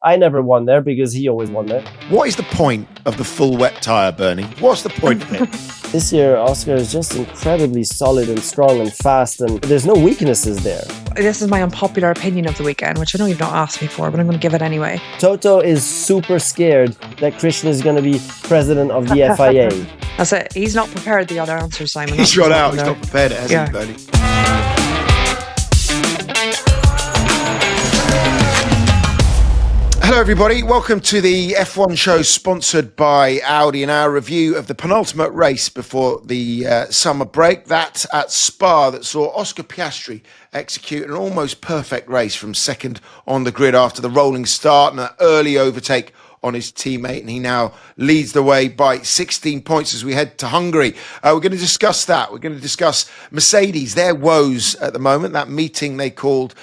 I never won there because he always won there. What is the point of the full wet tyre, Bernie? What's the point of it? This year, Oscar is just incredibly solid and strong and fast, and there's no weaknesses there. This is my unpopular opinion of the weekend, which I know you've not asked me for, but I'm going to give it anyway. Toto is super scared that Christian is going to be president of the FIA. That's it. He's not prepared the other answers, Simon. He's run out. He's not prepared it, hasn't he, Bernie? Hello everybody, welcome to the F1 show sponsored by Audi and our review of the penultimate race before the summer break. That at Spa that saw Oscar Piastri execute an almost perfect race from second on the grid after the rolling start and an early overtake on his teammate, and he now leads the way by 16 points as we head to Hungary. We're going to discuss that. We're going to discuss Mercedes, their woes at the moment, that meeting they called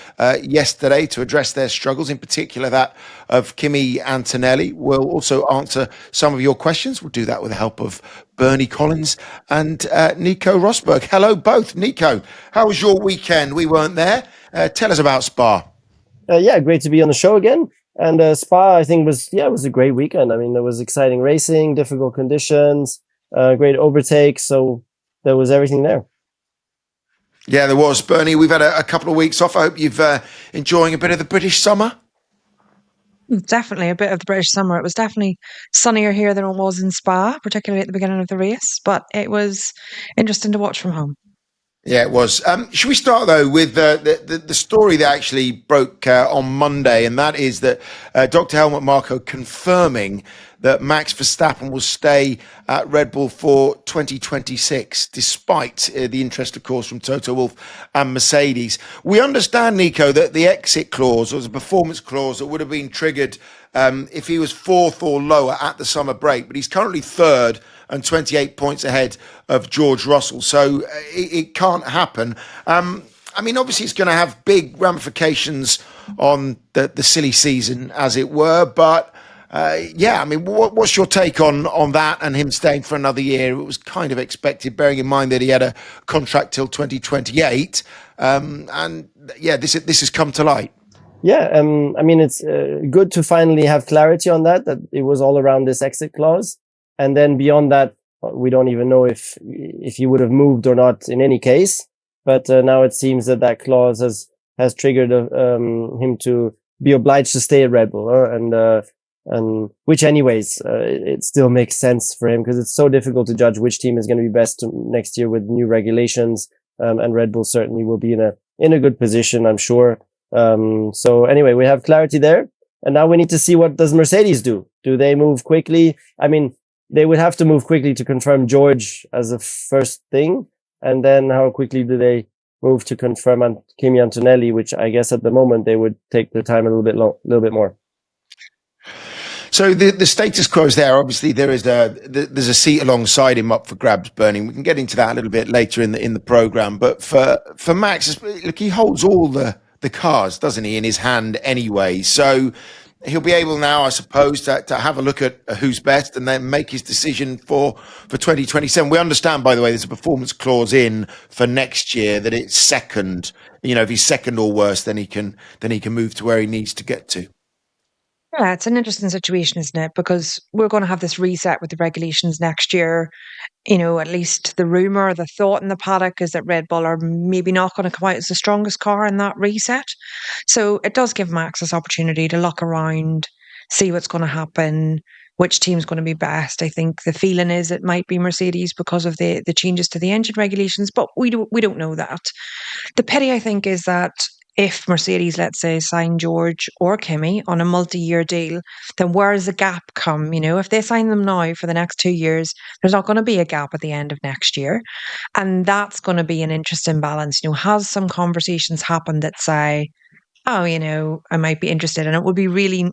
yesterday to address their struggles, in particular that of Kimi Antonelli. We'll also answer some of your questions. We'll do that with the help of Bernie Collins and Nico Rosberg. Hello both. Nico, how was your weekend? We weren't there. Tell us about Spa. Great to be on the show again. And Spa, I think, was a great weekend. I mean, there was exciting racing, difficult conditions, great overtakes. So there was everything there. Yeah, there was. Bernie, we've had a couple of weeks off. I hope you've enjoying a bit of the British summer. Definitely a bit of the British summer. It was definitely sunnier here than it was in Spa, particularly at the beginning of the race. But it was interesting to watch from home. Yeah, it was. Should we start, though, with the story that actually broke on Monday, and that is that Dr. Helmut Marko confirming that Max Verstappen will stay at Red Bull for 2026, despite the interest, of course, from Toto Wolff and Mercedes. We understand, Nico, that the exit clause or the performance clause that would have been triggered if he was fourth or lower at the summer break, but he's currently third and 28 points ahead of George Russell. So it can't happen. I mean, obviously, it's going to have big ramifications on the silly season, as it were. But I mean, what's your take on that and him staying for another year? It was kind of expected, bearing in mind that he had a contract till 2028. This has come to light. Yeah, I mean, it's good to finally have clarity on that it was all around this exit clause. And then beyond that, we don't even know if he would have moved or not in any case. But now it seems that clause has triggered him to be obliged to stay at Red Bull, and which anyways, it still makes sense for him because it's so difficult to judge which team is going to be best next year with new regulations. And Red Bull certainly will be in a good position, I'm sure. So anyway, we have clarity there. And now we need to see what does Mercedes do. Do they move quickly? I mean, they would have to move quickly to confirm George as a first thing. And then how quickly do they move to confirm Kimi Antonelli, which I guess at the moment they would take their time a little bit more. So the status quo is there. Obviously, there's a seat alongside him up for grabs, Bernie. We can get into that a little bit later in the program. But for Max, look, he holds all the cars, doesn't he, in his hand anyway. So he'll be able now, I suppose, to have a look at who's best and then make his decision for 2027. We understand, by the way, there's a performance clause in for next year that it's second. You know, if he's second or worse, then he can move to where he needs to get to. Yeah, it's an interesting situation, isn't it? Because we're going to have this reset with the regulations next year. You know, at least the rumour, the thought in the paddock is that Red Bull are maybe not going to come out as the strongest car in that reset. So it does give Max this opportunity to look around, see what's going to happen, which team's going to be best. I think the feeling is it might be Mercedes because of the changes to the engine regulations, but we don't know that. The pity, I think, is that if Mercedes, let's say, sign George or Kimi on a multi-year deal, then where does the gap come? You know, if they sign them now for the next 2 years, there's not going to be a gap at the end of next year. And that's going to be an interesting balance. You know, has some conversations happened that say, oh, you know, I might be interested. And it would be really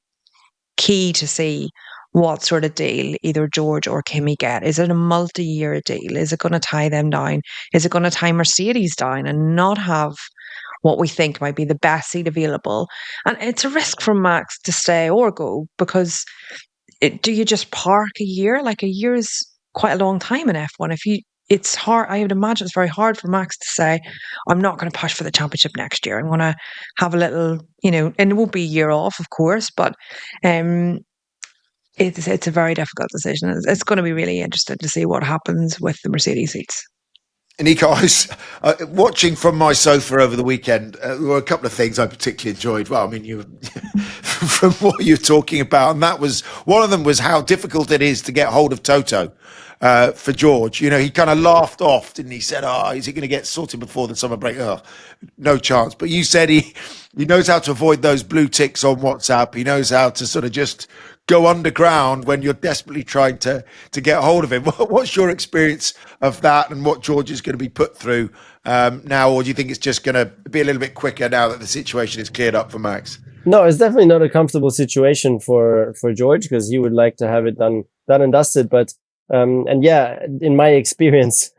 key to see what sort of deal either George or Kimi get. Is it a multi-year deal? Is it going to tie them down? Is it going to tie Mercedes down and not have what we think might be the best seat available? And it's a risk for Max to stay or go, because do you just park a year? Like, a year is quite a long time in F1. it's hard. I would imagine it's very hard for Max to say, I'm not going to push for the championship next year. I'm going to have a little, and it won't be a year off, of course, but um, it's a very difficult decision. It's going to be really interesting to see what happens with the Mercedes seats. Nico, I was watching from my sofa over the weekend. There were a couple of things I particularly enjoyed. Well, I mean, you from what you're talking about, and that was one of them was how difficult it is to get hold of Toto for George. He kind of laughed off, didn't he? Said, "Oh, is he going to get sorted before the summer break?" Oh, no chance. But you said he knows how to avoid those blue ticks on WhatsApp. He knows how to sort of just go underground when you're desperately trying to get hold of him. What's your experience of that, and what George is going to be put through now, or do you think it's just going to be a little bit quicker now that the situation is cleared up for Max? No, it's definitely not a comfortable situation for George, because he would like to have it done and dusted. But and yeah, in my experience,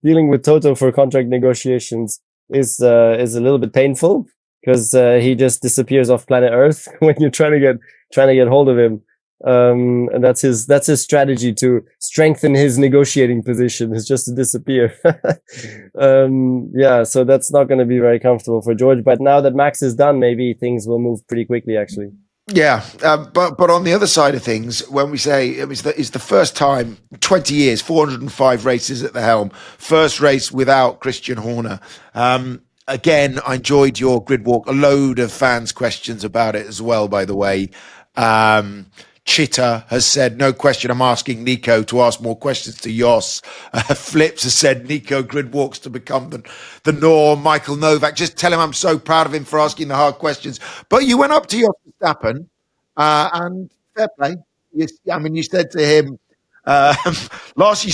dealing with Toto for contract negotiations is a little bit painful, because he just disappears off planet Earth when you're trying to get hold of him. And that's his strategy to strengthen his negotiating position, is just to disappear. Yeah, so that's not going to be very comfortable for George. But now that Max is done, maybe things will move pretty quickly, actually. Yeah, but on the other side of things, when we say it's the first time, 20 years, 405 races at the helm, first race without Christian Horner. Again, I enjoyed your grid walk. A load of fans' questions about it as well, by the way. Chitta has said, no question, I'm asking Nico to ask more questions to Jos. Flips has said, Nico grid walks to become the norm. Michael Novak, just tell him I'm so proud of him for asking the hard questions. But you went up to Jos Verstappen, and fair play. You said to him, last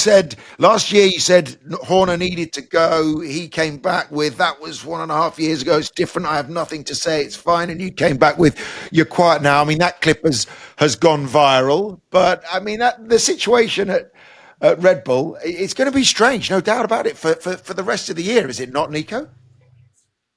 year you said Horner needed to go. He came back with, that was 1.5 years ago. It's different. I have nothing to say. It's fine. And you came back with, you're quiet now. I mean, that clip has gone viral. But I mean, the situation at Red Bull, it's going to be strange, no doubt about it, for the rest of the year. Is it not, Nico?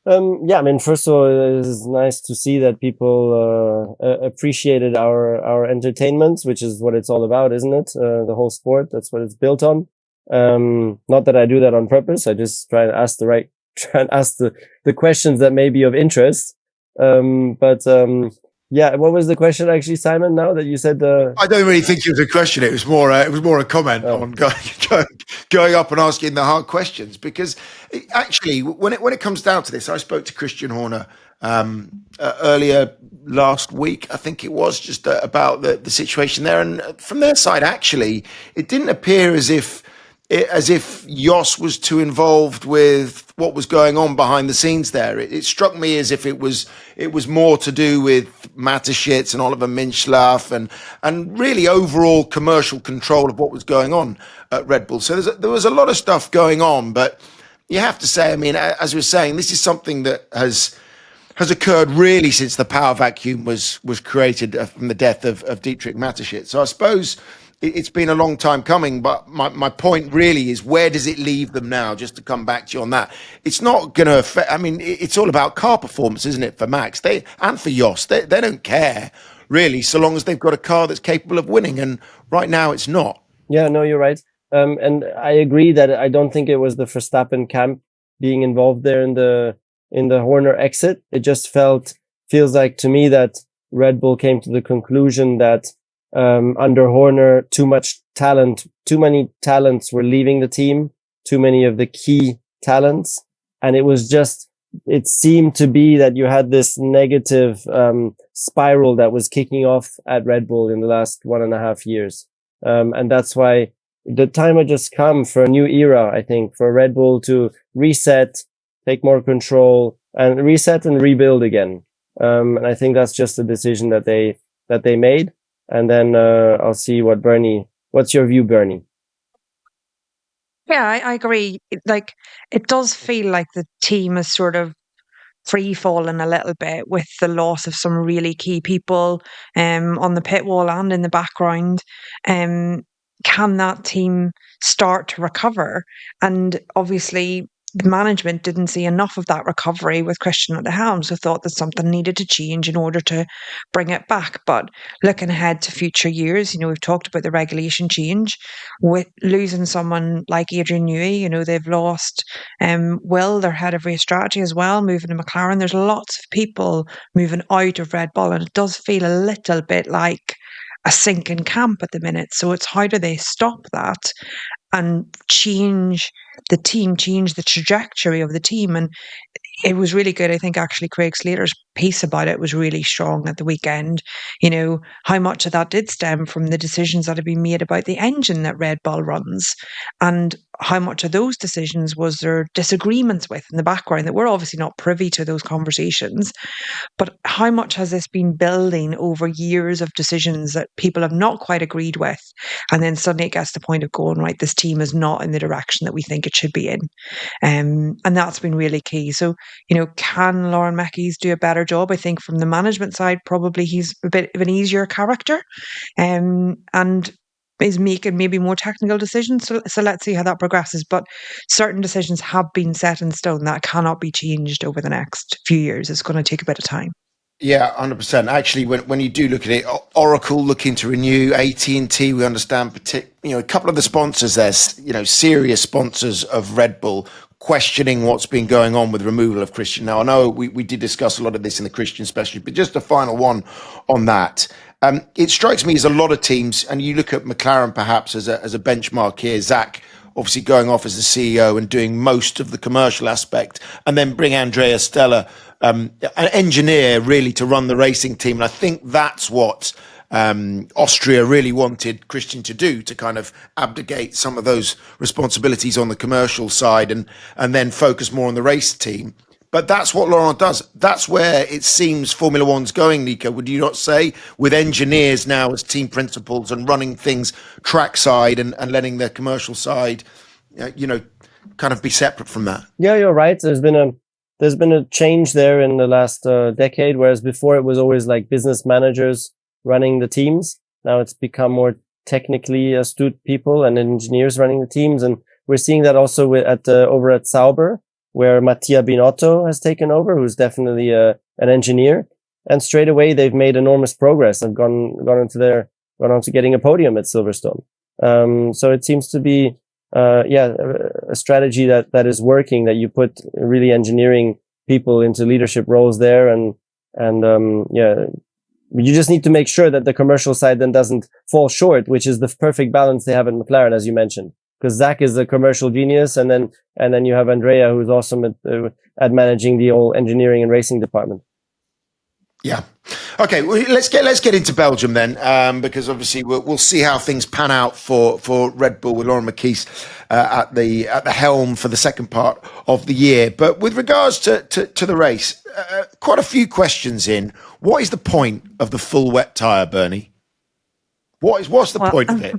Yeah, I mean, first of all, it's nice to see that people appreciated our entertainment, which is what it's all about, isn't it? The whole sport, that's what it's built on. Not that I do that on purpose. I just try and ask the questions that may be of interest. Yeah, what was the question actually, Simon? Now that you said I don't really think it was a question. It was more a comment on going up and asking the hard questions. Because actually, when it comes down to this, I spoke to Christian Horner earlier last week. I think it was just about the situation there, and from their side, actually, it didn't appear as if Jos was too involved with what was going on behind the scenes there. It struck me as if it was more to do with Mateschitz and Oliver Minchslaff and really overall commercial control of what was going on at Red Bull. So there was a lot of stuff going on, but you have to say, I mean, as we were saying, this is something that has occurred really since the power vacuum was created from the death of Dietrich Mateschitz. So I suppose it's been a long time coming, but my point really is, where does it leave them now? Just to come back to you on that, it's not going to affect. I mean, it's all about car performance, isn't it, for Max? And for Jos, they don't care really, so long as they've got a car that's capable of winning. And right now, it's not. Yeah, no, you're right. And I agree that I don't think it was the Verstappen camp being involved there in the Horner exit. It just feels like to me that Red Bull came to the conclusion that under Horner, too many talents were leaving the team, too many of the key talents. And it seemed to be that you had this negative spiral that was kicking off at Red Bull in the last 1.5 years. And that's why the time had just come for a new era, I think, for Red Bull to reset, take more control, and reset and rebuild again. And I think that's just a decision that they made. And then I'll see what's your view, Bernie? Yeah, I agree. It does feel like the team is sort of free falling a little bit with the loss of some really key people on the pit wall and in the background. Can that team start to recover? And obviously, the management didn't see enough of that recovery with Christian at the helm, so thought that something needed to change in order to bring it back. But looking ahead to future years, we've talked about the regulation change. With losing someone like Adrian Newey, they've lost Will, their head of race strategy as well, moving to McLaren. There's lots of people moving out of Red Bull, and it does feel a little bit like a sinking camp at the minute. So it's how do they stop that and change the team, change the trajectory of the team? And it was really good. I think actually Craig Slater's piece about it was really strong at the weekend. How much of that did stem from the decisions that have been made about the engine that Red Bull runs, and how much of those decisions was there disagreements with in the background that we're obviously not privy to those conversations. But how much has this been building over years of decisions that people have not quite agreed with? And then suddenly it gets to the point of going, right, this team is not in the direction that we think it should be in. And that's been really key. So, can Lauren Mackey's do a better job? I think from the management side, probably he's a bit of an easier character and is making maybe more technical decisions. So let's see how that progresses. But certain decisions have been set in stone that cannot be changed over the next few years. It's going to take a bit of time. Yeah, 100%. Actually, when you do look at it, Oracle looking to renew, AT&T, we understand, a couple of the sponsors there, serious sponsors of Red Bull, questioning what's been going on with removal of Christian. Now, I know we did discuss a lot of this in the Christian special, but just a final one on that. It strikes me as a lot of teams, and you look at McLaren perhaps as a benchmark here, Zach obviously going off as the CEO and doing most of the commercial aspect, and then bring Andrea Stella, an engineer really, to run the racing team. And I think that's what Austria really wanted Christian to do, to kind of abdicate some of those responsibilities on the commercial side and then focus more on the race team. But that's what Laurent does. That's where it seems Formula One's going, Nico, would you not say? With engineers now as team principals and running things trackside and letting the commercial side, kind of be separate from that. Yeah, you're right. There's been a change there in the last decade, whereas before it was always like business managers running the teams. Now it's become more technically astute people and engineers running the teams. And we're seeing that also over at Sauber, where Mattia Binotto has taken over, who's definitely an engineer. And straight away, they've made enormous progress. They've gone on to getting a podium at Silverstone. So it seems to be, a strategy that is working, that you put really engineering people into leadership roles there. And you just need to make sure that the commercial side then doesn't fall short, which is the perfect balance they have at McLaren, as you mentioned. Because Zach is a commercial genius, and then you have Andrea, who's awesome at managing the whole engineering and racing department. Yeah. Okay, well, let's get into Belgium then, because obviously we'll see how things pan out for Red Bull with Lauren McKees at the helm for the second part of the year. But with regards to the race, quite a few questions in. What is the point of the full wet tyre, Bernie? What's the point of it?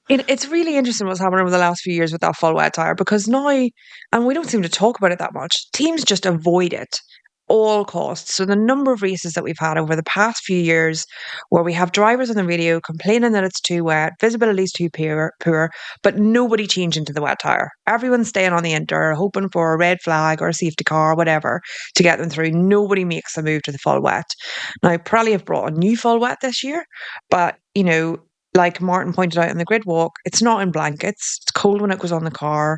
It's really interesting what's happened over the last few years with that full wet tyre, because now, and we don't seem to talk about it that much, teams just avoid it all costs. So the number of races that we've had over the past few years where we have drivers on the radio complaining that it's too wet, visibility is too poor, but nobody changing to the wet tyre. Everyone's staying on the inter, hoping for a red flag or a safety car or whatever to get them through. Nobody makes the move to the full wet. Now, Pirelli have brought a new full wet this year, but, like Martin pointed out in the grid walk, it's not in blankets. It's cold when it goes on the car.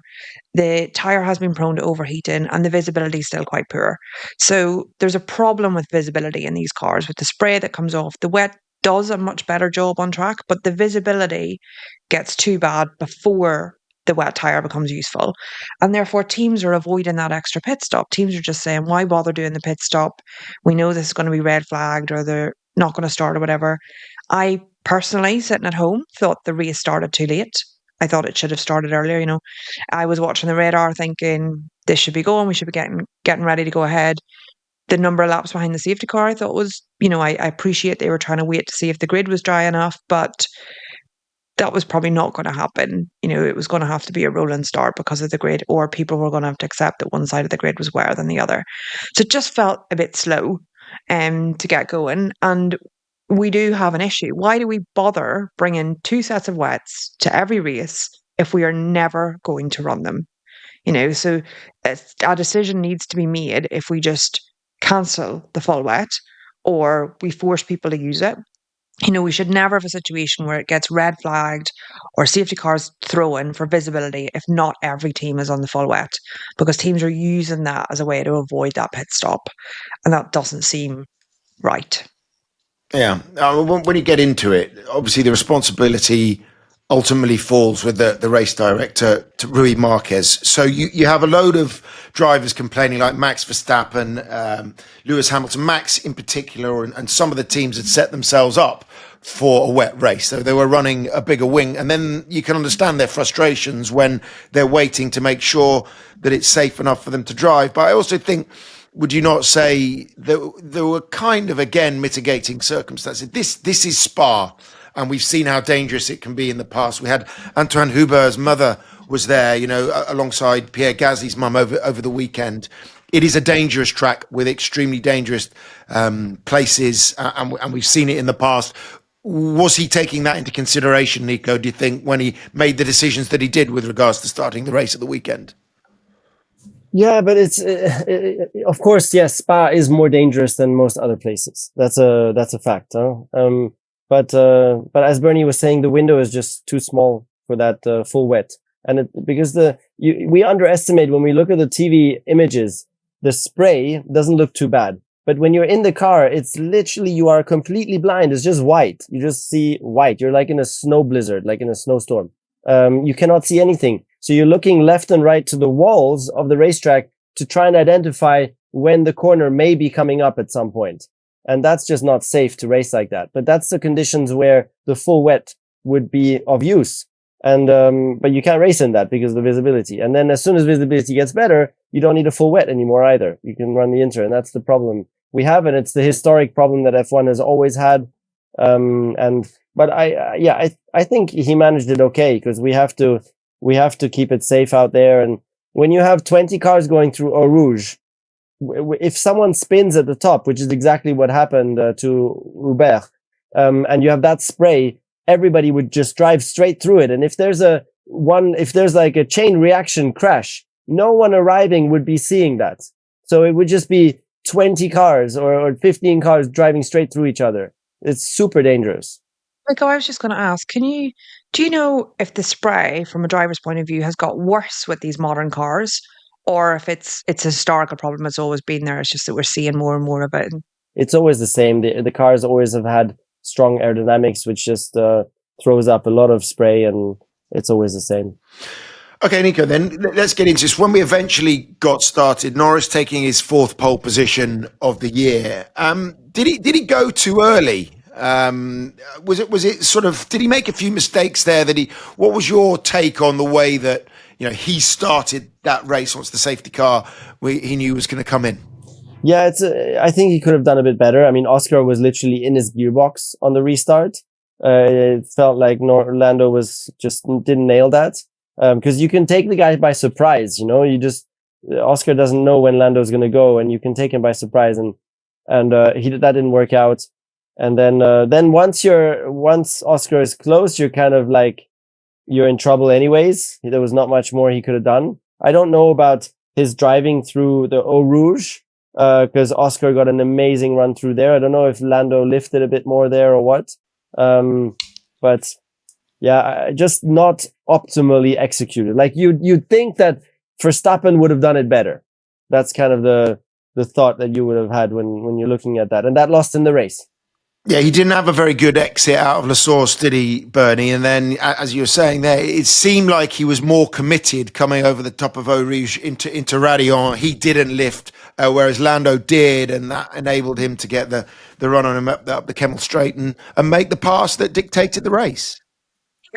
The tyre has been prone to overheating and the visibility is still quite poor. So there's a problem with visibility in these cars with the spray that comes off. The wet does a much better job on track, but the visibility gets too bad before the wet tyre becomes useful. And therefore teams are avoiding that extra pit stop. Teams are just saying, why bother doing the pit stop? We know this is going to be red flagged or they're not going to start or whatever. I personally, sitting at home, thought the race started too late. I thought it should have started earlier. I was watching the radar thinking this should be going. We should be getting ready to go ahead. The number of laps behind the safety car, I thought was, I appreciate they were trying to wait to see if the grid was dry enough, but that was probably not going to happen. It was going to have to be a rolling start because of the grid, or people were going to have to accept that one side of the grid was wetter than the other. So it just felt a bit slow to get going. And we do have an issue. Why do we bother bringing two sets of wets to every race if we are never going to run them? So a decision needs to be made if we just cancel the full wet or we force people to use it. We should never have a situation where it gets red flagged or safety cars thrown for visibility if not every team is on the full wet, because teams are using that as a way to avoid that pit stop. And that doesn't seem right. Yeah. When you get into it, obviously the responsibility ultimately falls with the race director, to Rui Marquez. So you have a load of drivers complaining, like Max Verstappen, Lewis Hamilton, Max in particular, and some of the teams had set themselves up for a wet race. So they were running a bigger wing. And then you can understand their frustrations when they're waiting to make sure that it's safe enough for them to drive. But I also think, would you not say that there were kind of, again, mitigating circumstances? This is Spa, and we've seen how dangerous it can be in the past. We had Antoine Hubert's mother was there, alongside Pierre Gasly's mum over the weekend. It is a dangerous track with extremely dangerous places, and we've seen it in the past. Was he taking that into consideration, Nico, do you think, when he made the decisions that he did with regards to starting the race at the weekend? Yeah, but it's of course, yes, Spa is more dangerous than most other places. That's a fact. Huh? But as Bernie was saying, the window is just too small for that full wet, and because we underestimate when we look at the TV images, the spray doesn't look too bad. But when you're in the car, it's literally, you are completely blind. It's just white. You just see white. You're like in a snow blizzard, like in a snowstorm. You cannot see anything. So you're looking left and right to the walls of the racetrack to try and identify when the corner may be coming up at some point. And that's just not safe to race like that. But that's the conditions where the full wet would be of use. And, but you can't race in that because of the visibility. And then as soon as visibility gets better, you don't need a full wet anymore either. You can run the inter, and that's the problem we have. And it's the historic problem that F1 has always had. But I think he managed it okay, because we have to keep it safe out there. And when you have 20 cars going through Eau Rouge, if someone spins at the top, which is exactly what happened to Hubert, and you have that spray, everybody would just drive straight through it. And if there's like a chain reaction crash, no one arriving would be seeing that. So it would just be 20 cars or 15 cars driving straight through each other. It's super dangerous. Nico, I was just going to ask, do you know if the spray from a driver's point of view has got worse with these modern cars, or if it's a historical problem, it's always been there, it's just that we're seeing more and more of it? It's always the same. The cars always have had strong aerodynamics, which just throws up a lot of spray, and it's always the same. Okay, Nico, then let's get into this. When we eventually got started, Norris taking his fourth pole position of the year, did he go too early? Was it sort of, did he make a few mistakes there what was your take on the way that, he started that race once the safety car he knew was going to come in? Yeah, I think he could have done a bit better. I mean, Oscar was literally in his gearbox on the restart. It felt like Lando didn't nail that. Because you can take the guy by surprise, Oscar doesn't know when Lando's going to go, and you can take him by surprise, and that didn't work out. And then once Oscar is close, you're kind of like, you're in trouble anyways. There was not much more he could have done. I don't know about his driving through the Eau Rouge, because Oscar got an amazing run through there. I don't know if Lando lifted a bit more there or what. But yeah, just not optimally executed. Like you'd think that Verstappen would have done it better. That's kind of the thought that you would have had when you're looking at that. And that lost in the race. Yeah, he didn't have a very good exit out of La Source, did he, Bernie? And then, as you were saying there, it seemed like he was more committed coming over the top of Eau Rouge into Radion. He didn't lift, whereas Lando did, and that enabled him to get the run on him up the Kemmel Straight and make the pass that dictated the race.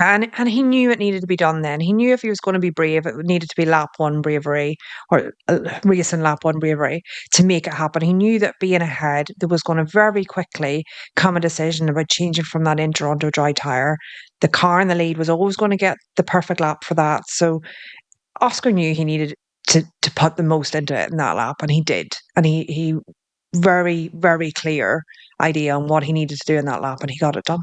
And he knew it needed to be done then. He knew if he was going to be brave, it needed to be lap one bravery, or racing lap one bravery to make it happen. He knew that being ahead, there was going to very quickly come a decision about changing from that inter onto a dry tyre. The car in the lead was always going to get the perfect lap for that. So Oscar knew he needed to put the most into it in that lap, and he did. And he very, very clear idea on what he needed to do in that lap, and he got it done.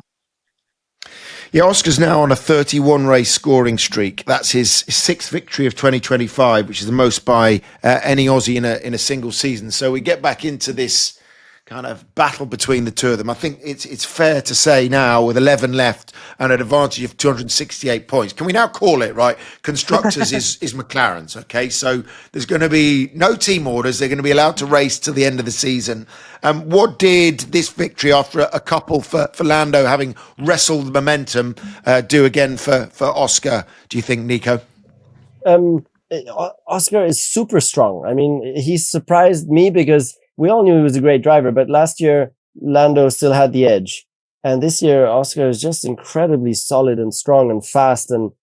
Yeah, Oscar's now on a 31 race scoring streak. That's his sixth victory of 2025, which is the most by any Aussie in a single season. So we get back into this kind of battle between the two of them. I think it's fair to say now, with 11 left and an advantage of 268 points, can we now call it, right? Constructors is McLaren's, okay? So there's going to be no team orders. They're going to be allowed to race till the end of the season. What did this victory, after a couple for Lando having wrestled momentum, do again for Oscar, do you think, Nico? Oscar is super strong. I mean, he surprised me because we all knew he was a great driver, but last year Lando still had the edge, and this year Oscar is just incredibly solid and strong and fast, and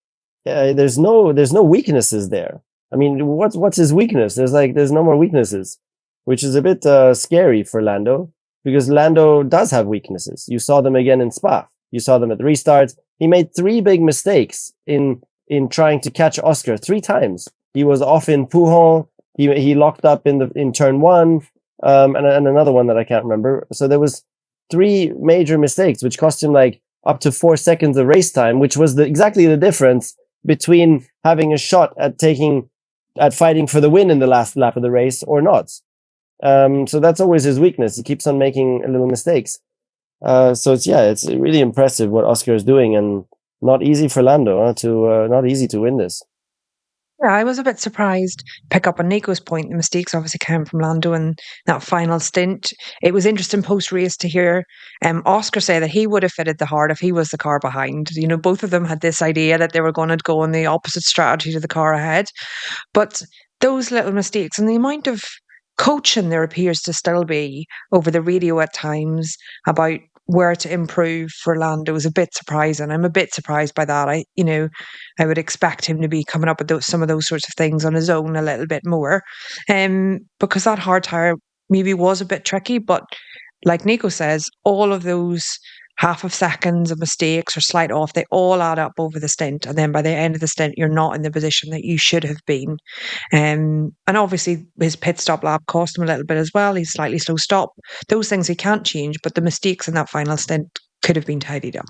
there's no weaknesses there. I mean, what's his weakness? There's no more weaknesses, which is a bit scary for Lando, because Lando does have weaknesses. You saw them again in Spa. You saw them at the restarts. He made 3 big mistakes in trying to catch Oscar 3 times. He was off in Pouhon. He locked up in turn 1. And another one that I can't remember. So there was 3 major mistakes, which cost him like up to 4 seconds of race time, which was exactly the difference between having a shot at fighting for the win in the last lap of the race or not. So that's always his weakness. He keeps on making little mistakes. So it's really impressive what Oscar is doing, and not easy for Lando not easy to win this. Yeah, I was a bit surprised. Pick up on Nico's point, the mistakes obviously came from Lando in that final stint. It was interesting post-race to hear Oscar say that he would have fitted the hard if he was the car behind. You know, both of them had this idea that they were going to go in the opposite strategy to the car ahead. But those little mistakes and the amount of coaching there appears to still be over the radio at times about where to improve for Lando is a bit surprising. I'm a bit surprised by that. I would expect him to be coming up with some of those sorts of things on his own a little bit more, because that hard tyre maybe was a bit tricky. But like Nico says, all of those half of seconds of mistakes or slight off, they all add up over the stint, and then by the end of the stint, you're not in the position that you should have been. And obviously, his pit stop lap cost him a little bit as well. He's slightly slow stop. Those things he can't change, but the mistakes in that final stint could have been tidied up.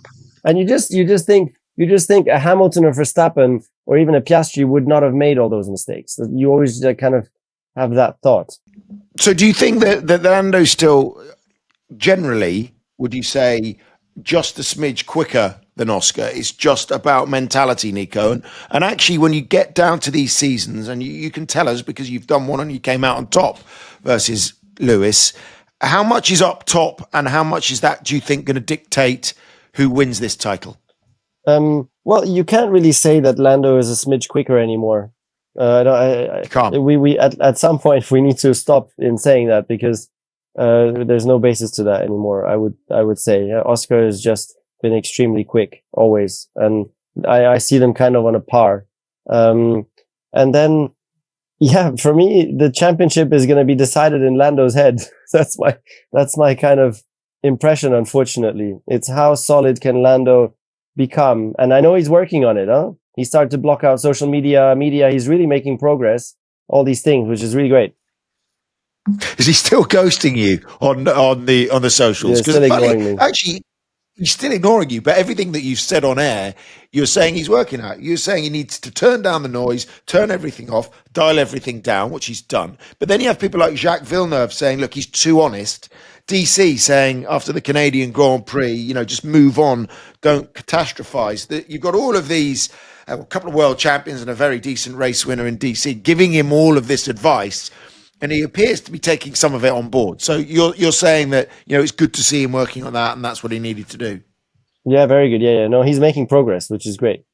And you just think a Hamilton or Verstappen or even a Piastri would not have made all those mistakes. You always kind of have that thought. So do you think that Lando still, generally, would you say, just a smidge quicker than Oscar? It's just about mentality, Nico. And actually, when you get down to these seasons, and you can tell us because you've done one and you came out on top versus Lewis, how much is up top and how much is that, do you think, going to dictate who wins this title? Well, you can't really say that Lando is a smidge quicker anymore. We at some point we need to stop in saying that, because there's no basis to that anymore. I would say Oscar has just been extremely quick always, and I see them kind of on a par. And then, for me, the championship is going to be decided in Lando's head. That's my kind of impression. Unfortunately, it's how solid can Lando become, and I know he's working on it. He started to block out social media. He's really making progress. All these things, which is really great. Is he still ghosting you on the socials? Yeah, still ignoring me. Actually, he's still ignoring you, but everything that you've said on air, you're saying he's working out. You're saying he needs to turn down the noise, turn everything off, dial everything down, which he's done. But then you have people like Jacques Villeneuve saying, look, he's too honest. DC saying after the Canadian Grand Prix, just move on, don't catastrophize. You've got all of these, a couple of world champions and a very decent race winner in DC giving him all of this advice. And he appears to be taking some of it on board. So you're saying that, it's good to see him working on that, and that's what he needed to do. Yeah, very good. Yeah. No, he's making progress, which is great.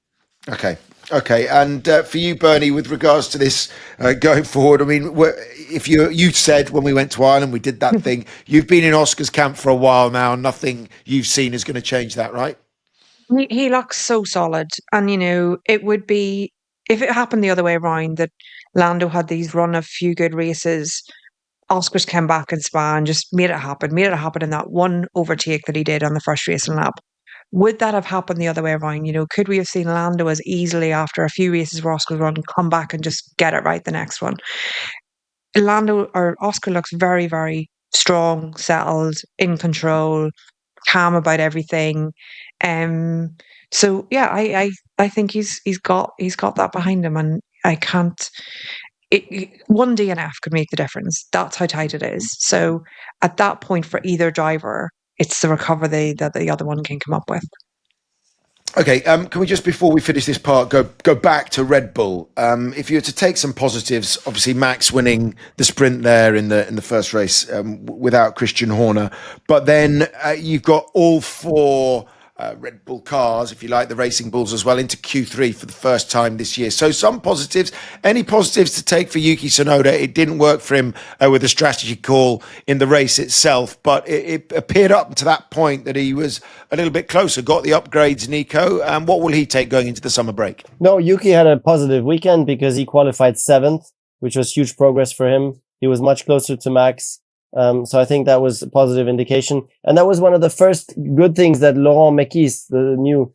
Okay. And for you, Bernie, with regards to this going forward, I mean, if you said when we went to Ireland, we did that thing, you've been in Oscar's camp for a while now, and nothing you've seen is going to change that, right? He looks so solid. And, it would be, if it happened the other way around, that Lando had these run of few good races, Oscar's came back in Spa and just made it happen in that one overtake that he did on the first racing lap. Would that have happened the other way around? Could we have seen Lando as easily after a few races where Oscar's run come back and just get it right the next one? Oscar looks very, very strong, settled, in control. calm about everything. So yeah, I think he's got that behind him, and I can't. One DNF could make the difference. That's how tight it is. So at that point, for either driver, it's the recovery that the other one can come up with. Okay, can we just, before we finish this part, go back to Red Bull? If you were to take some positives, obviously Max winning the sprint there in the first race without Christian Horner, but then you've got all four Red Bull cars, if you like, the Racing Bulls as well, into Q3 for the first time this year. So some positives. Any positives to take for Yuki Tsunoda? It didn't work for him with the strategy call in the race itself, but it appeared up to that point that he was a little bit closer, got the upgrades, Nico. And what will he take going into the summer break? No, Yuki had a positive weekend because he qualified 7th, which was huge progress for him. He was much closer to Max. So I think that was a positive indication. And that was one of the first good things that Laurent Mekies, the new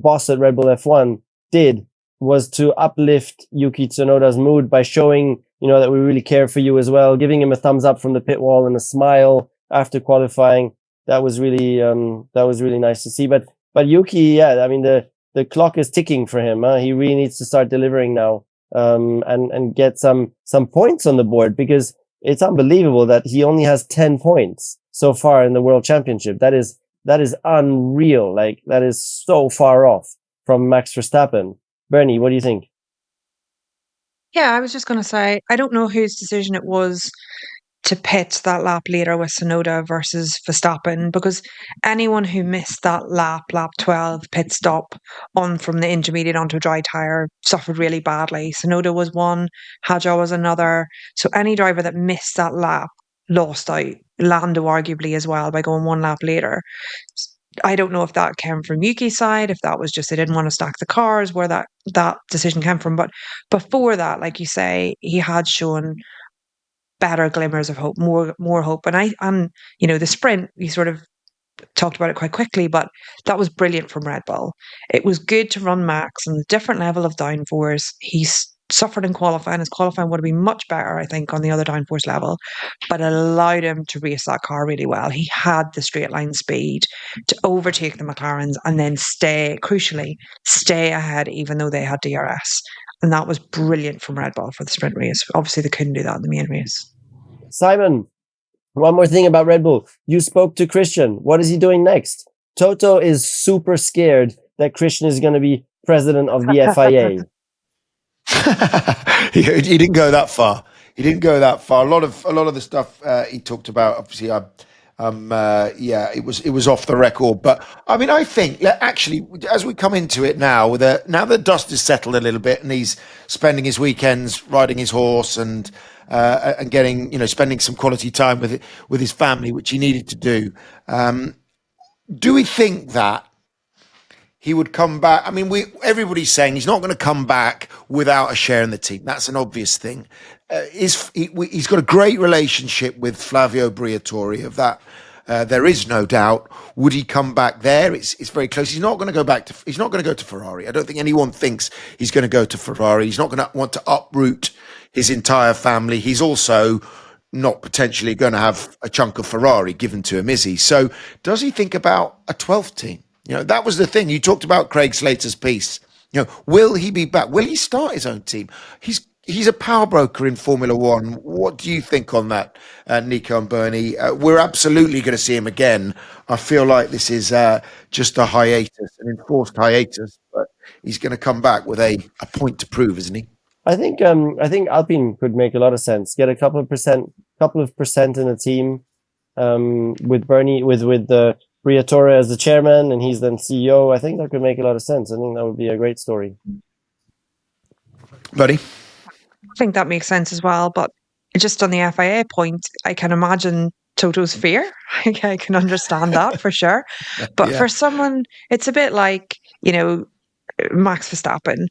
boss at Red Bull F1, did, was to uplift Yuki Tsunoda's mood by showing, that we really care for you as well, giving him a thumbs up from the pit wall and a smile after qualifying. That was really nice to see. But Yuki, yeah, I mean, the clock is ticking for him. He really needs to start delivering now, and get some points on the board, because it's unbelievable that he only has 10 points so far in the World Championship. That is unreal. Like, that is so far off from Max Verstappen. Bernie, what do you think? Yeah, I was just going to say, I don't know whose decision it was to pit that lap later with Tsunoda versus Verstappen, because anyone who missed that lap 12 pit stop on from the intermediate onto a dry tyre suffered really badly. Tsunoda was one, Hadjar was another. So any driver that missed that lap lost out. Lando arguably as well by going one lap later. I don't know if that came from Yuki's side, if that was just they didn't want to stack the cars, where that decision came from. But before that, like you say, he had shown better glimmers of hope, more hope. And the sprint, we sort of talked about it quite quickly, but that was brilliant from Red Bull. It was good to run Max on a different level of downforce. He's suffered in qualifying. His qualifying would have been much better, I think, on the other downforce level, but it allowed him to race that car really well. He had the straight line speed to overtake the McLarens and then crucially, stay ahead, even though they had DRS. And that was brilliant from Red Bull for the sprint race. Obviously, they couldn't do that in the main race. Simon, one more thing about Red Bull. You spoke to Christian. What is he doing next? Toto is super scared that Christian is going to be president of the FIA. He didn't go that far. He didn't go that far. A lot of the stuff he talked about, obviously, it was off the record. But I mean, I think actually, as we come into it now, now the dust is settled a little bit, and he's spending his weekends riding his horse and getting, spending some quality time with his family, which he needed to do. Do we think that he would come back? I mean, everybody's saying he's not going to come back without a share in the team. That's an obvious thing. He's got a great relationship with Flavio Briatore. Of that, there is no doubt. Would he come back there? It's very close. He's not going to go back to. He's not going to go to Ferrari. I don't think anyone thinks he's going to go to Ferrari. He's not going to want to uproot his entire family. He's also not potentially going to have a chunk of Ferrari given to him, is he? So does he think about a 12th team? That was the thing. You talked about Craig Slater's piece. Will he be back? Will he start his own team? He's a power broker in Formula One. What do you think on that, Nico and Bernie? We're absolutely going to see him again. I feel like this is just a hiatus, an enforced hiatus, but he's going to come back with a point to prove, isn't he? I think Alpine could make a lot of sense. Get a couple of percent in the team, with Bernie, with the Briatore as the chairman, and he's then CEO. I think that could make a lot of sense. I think that would be a great story. Buddy? I think that makes sense as well. But just on the FIA point, I can imagine Toto's fear. I can understand that for sure. But for someone, it's a bit like, Max Verstappen.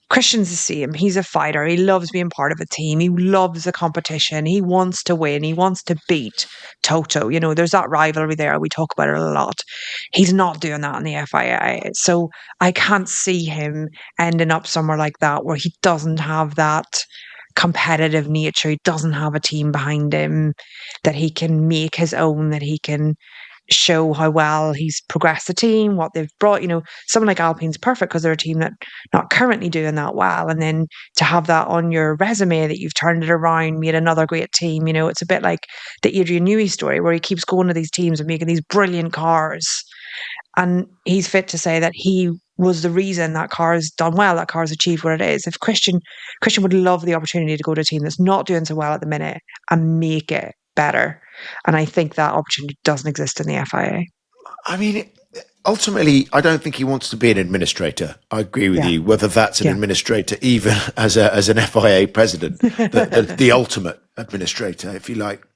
Christian's the same. He's a fighter. He loves being part of a team. He loves the competition. He wants to win. He wants to beat Toto. There's that rivalry there. We talk about it a lot. He's not doing that in the FIA. So I can't see him ending up somewhere like that where he doesn't have that competitive nature. He doesn't have a team behind him that he can make his own, that he can show how well he's progressed the team, what they've brought. Someone like Alpine's perfect because they're a team that not currently doing that well. And then to have that on your resume that you've turned it around, made another great team, it's a bit like the Adrian Newey story where he keeps going to these teams and making these brilliant cars. And he's fit to say that he was the reason that car has done well, that car has achieved what it is. If Christian would love the opportunity to go to a team that's not doing so well at the minute and make it better. And I think that opportunity doesn't exist in the FIA. I mean, ultimately, I don't think he wants to be an administrator. I agree with you, whether that's an administrator, even as an FIA president, the ultimate administrator, if you like.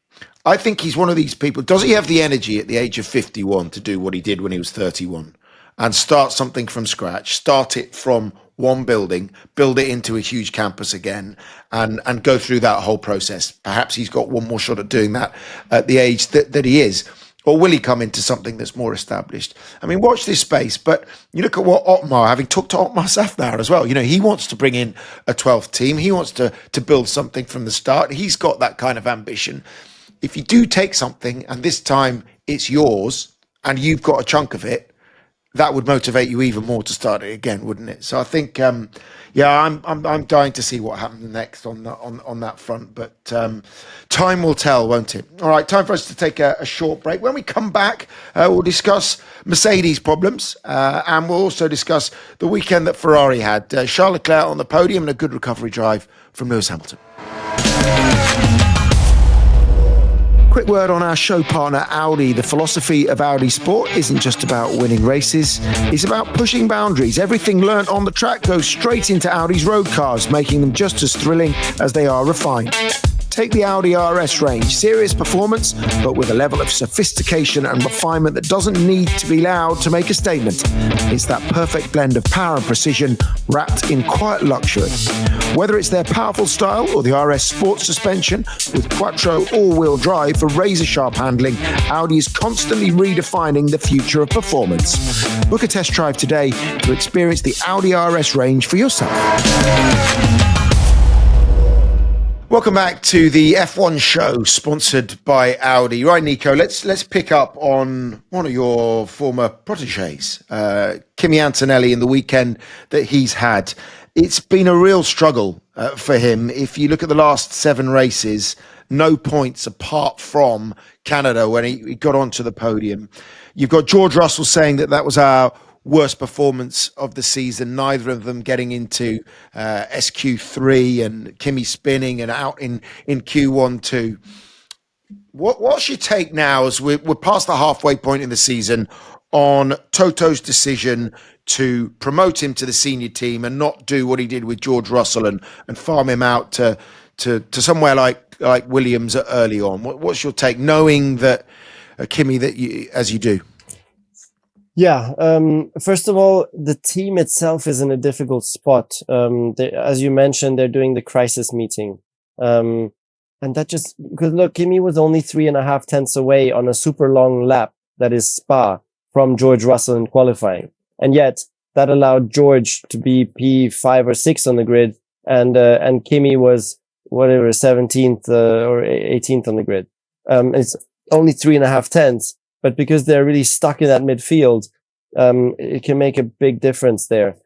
I think he's one of these people. Does he have the energy at the age of 51 to do what he did when he was 31 and start something from scratch, start it from one building, build it into a huge campus again, and go through that whole process? Perhaps he's got one more shot at doing that at the age that he is. Or will he come into something that's more established? I mean, watch this space. But you look at what Otmar, having talked to Otmar Safnauer as well, he wants to bring in a 12th team. He wants to build something from the start. He's got that kind of ambition. If you do take something and this time it's yours and you've got a chunk of it, that would motivate you even more to start it again, wouldn't it? So I think, I'm dying to see what happens next on that front. But time will tell, won't it? All right, time for us to take a short break. When we come back, we'll discuss Mercedes' problems, and we'll also discuss the weekend that Ferrari had. Charles Leclerc on the podium and a good recovery drive from Lewis Hamilton. Quick word on our show partner, Audi. The philosophy of Audi Sport isn't just about winning races. It's about pushing boundaries. Everything learnt on the track goes straight into Audi's road cars, making them just as thrilling as they are refined. Take the Audi RS range. Serious performance, but with a level of sophistication and refinement that doesn't need to be loud to make a statement. It's that perfect blend of power and precision wrapped in quiet luxury. Whether it's their powerful style or the RS Sport suspension with Quattro all-wheel drive for razor-sharp handling, Audi is constantly redefining the future of performance. Book a test drive today to experience the Audi RS range for yourself. Welcome back to the F1 show, sponsored by Audi. Right, Nico, let's pick up on one of your former protégés, Kimi Antonelli, in the weekend that he's had. It's been a real struggle for him. If you look at the last 7 races, no points apart from Canada when he got onto the podium. You've got George Russell saying that was our worst performance of the season, neither of them getting into SQ3, and Kimi spinning and out in Q1 too. What's your take now as we're past the halfway point in the season on Toto's decision to promote him to the senior team and not do what he did with George Russell and farm him out to somewhere like Williams early on? What's your take, knowing that Kimi, that as you do? Yeah. First of all, the team itself is in a difficult spot. As you mentioned, they're doing the crisis meeting. And that just, because look, Kimi was only 3.5 tenths away on a super long lap, that is Spa, from George Russell in qualifying. And yet that allowed George to be P5 or 6 on the grid. And Kimi was whatever, 17th or 18th on the grid. It's only 3.5 tenths. But because they're really stuck in that midfield, it can make a big difference there.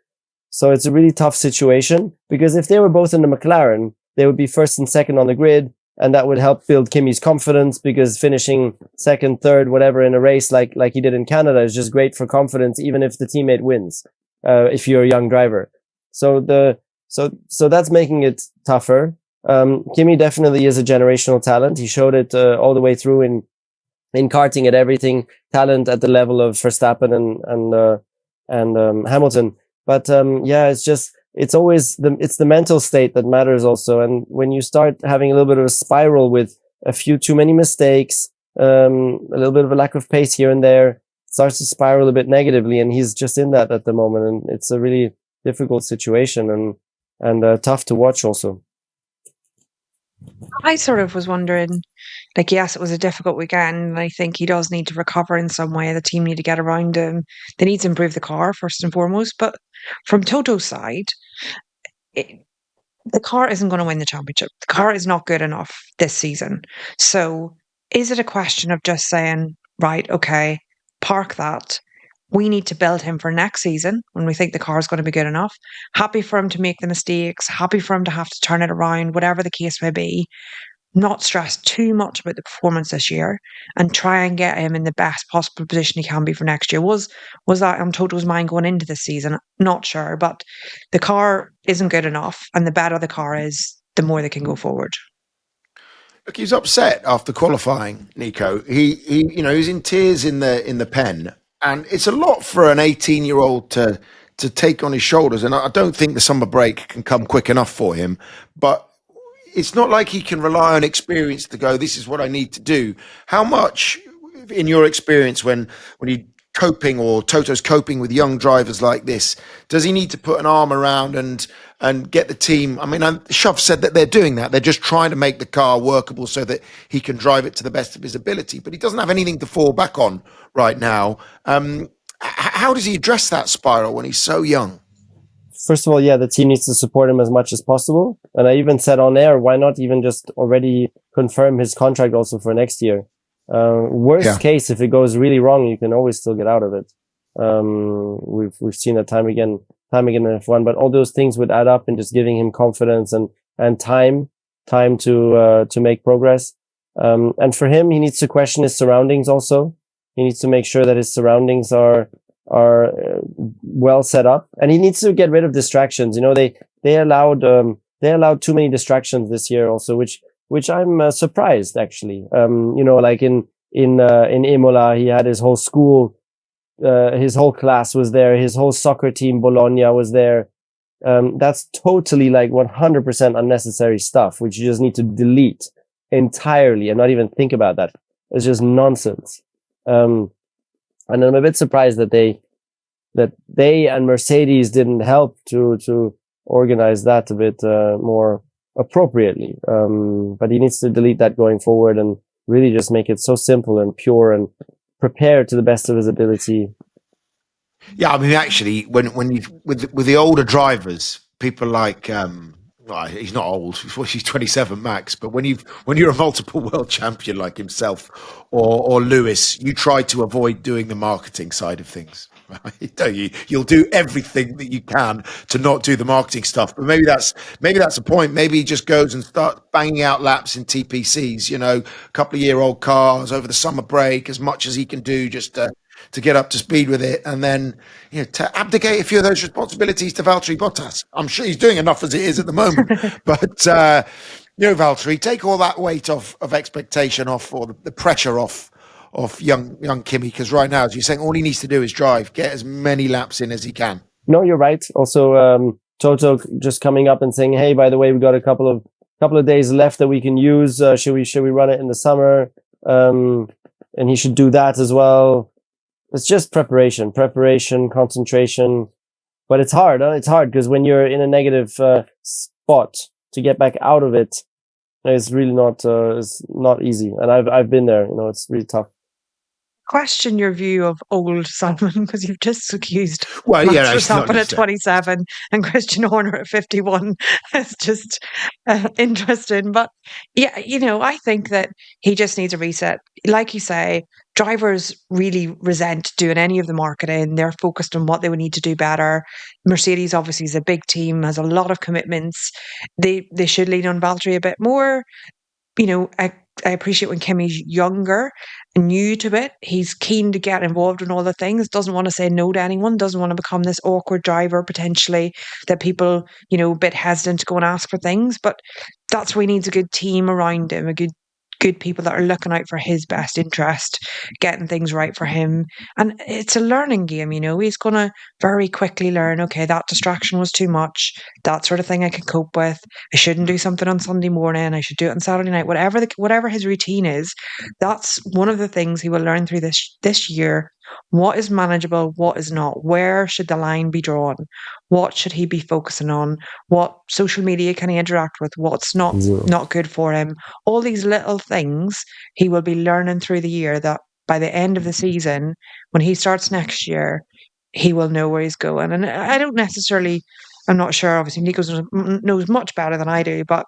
So it's a really tough situation, because if they were both in the McLaren, they would be first and second on the grid, and that would help build Kimi's confidence, because finishing second, third, whatever in a race like he did in Canada is just great for confidence, even if the teammate wins, if you're a young driver. So that's making it tougher. Kimi definitely is a generational talent. He showed it all the way through in karting at everything, talent at the level of Verstappen and Hamilton. But it's always the mental state that matters also. And when you start having a little bit of a spiral with a few too many mistakes, a little bit of a lack of pace here and there, it starts to spiral a bit negatively. And he's just in that at the moment. And it's a really difficult situation and tough to watch also. I sort of was wondering, yes, it was a difficult weekend, and I think he does need to recover in some way. The team need to get around him. They need to improve the car first and foremost. But from Toto's side, the car isn't going to win the championship. The car is not good enough this season. So is it a question of just saying, right, okay, park that. We need to build him for next season when we think the car is going to be good enough. Happy for him to make the mistakes, happy for him to have to turn it around, whatever the case may be. Not stress too much about the performance this year and try and get him in the best possible position he can be for next year. Was that on Toto's mind going into this season? Not sure, but the car isn't good enough, and the better the car is, the more they can go forward. Look, he was upset after qualifying, Nico. He was in tears in the pen, and it's a lot for an 18-year-old to take on his shoulders. And I don't think the summer break can come quick enough for him. But it's not like he can rely on experience to go, this is what I need to do. How much, in your experience, when you coping or Toto's coping with young drivers like this, does he need to put an arm around and get the team? I mean, Shove said that they're doing that. They're just trying to make the car workable so that he can drive it to the best of his ability. But he doesn't have anything to fall back on right now. How does he address that spiral when he's so young? First of all, yeah, the team needs to support him as much as possible. And I even said on air, why not even just already confirm his contract also for next year? Worst case, if it goes really wrong, you can always still get out of it. We've seen that time again in F1, but all those things would add up and just giving him confidence and time to make progress. And for him, he needs to question his surroundings also. He needs to make sure that his surroundings are well set up, and he needs to get rid of distractions. You know, they allowed too many distractions this year also, which I'm surprised actually. Like in Imola, he had his whole school, his whole class was there, his whole soccer team Bologna was there. That's totally like 100% unnecessary stuff, which you just need to delete entirely and not even think about that. It's just nonsense. And I'm a bit surprised that they and Mercedes didn't help to organize that a bit more appropriately. But he needs to delete that going forward and really just make it so simple and pure and prepare to the best of his ability. Yeah, I mean, actually, when you with the older drivers, people like he's not old, he's 27 max, but when you're a multiple world champion like himself or Lewis, you try to avoid doing the marketing side of things, right? Don't you? You'll do everything that you can to not do the marketing stuff. But maybe that's a point. Maybe he just goes and starts banging out laps in TPCs, a couple of year-old cars over the summer break, as much as he can do just to get up to speed with it, and then to abdicate a few of those responsibilities to Valtteri Bottas. I'm sure he's doing enough as it is at the moment, but Valtteri, take all that weight of expectation off, or the pressure off young Kimi, because right now, as you're saying, all he needs to do is drive, get as many laps in as he can. No, you're right. Also, Toto just coming up and saying, "Hey, by the way, we got a couple of days left that we can use. Should we run it in the summer?" And he should do that as well. It's just preparation, concentration, but it's hard. It's hard because when you're in a negative spot, to get back out of it, it's really it's not easy. And I've been there. It's really tough. Question your view of old Simon, because you've just accused Max Verstappen at 27 and Christian Horner at 51. It's just interesting. But yeah, I think that he just needs a reset. Like you say, drivers really resent doing any of the marketing. They're focused on what they would need to do better. Mercedes obviously is a big team, has a lot of commitments. They should lean on Valtteri a bit more. I appreciate when Kimi's younger and new to it, he's keen to get involved in all the things, doesn't want to say no to anyone, doesn't want to become this awkward driver potentially that people, a bit hesitant to go and ask for things. But that's where he needs a good team around him, good people that are looking out for his best interest, getting things right for him. And it's a learning game, he's going to very quickly learn, okay, that distraction was too much, that sort of thing I can cope with. I shouldn't do something on Sunday morning, I should do it on Saturday night, whatever his routine is. That's one of the things he will learn through this year. What is manageable, what is not? Where should the line be drawn? What should he be focusing on? What social media can he interact with? What's not good for him? All these little things he will be learning through the year, that by the end of the season, when he starts next year, he will know where he's going. And I'm not sure, obviously Nico knows much better than I do, but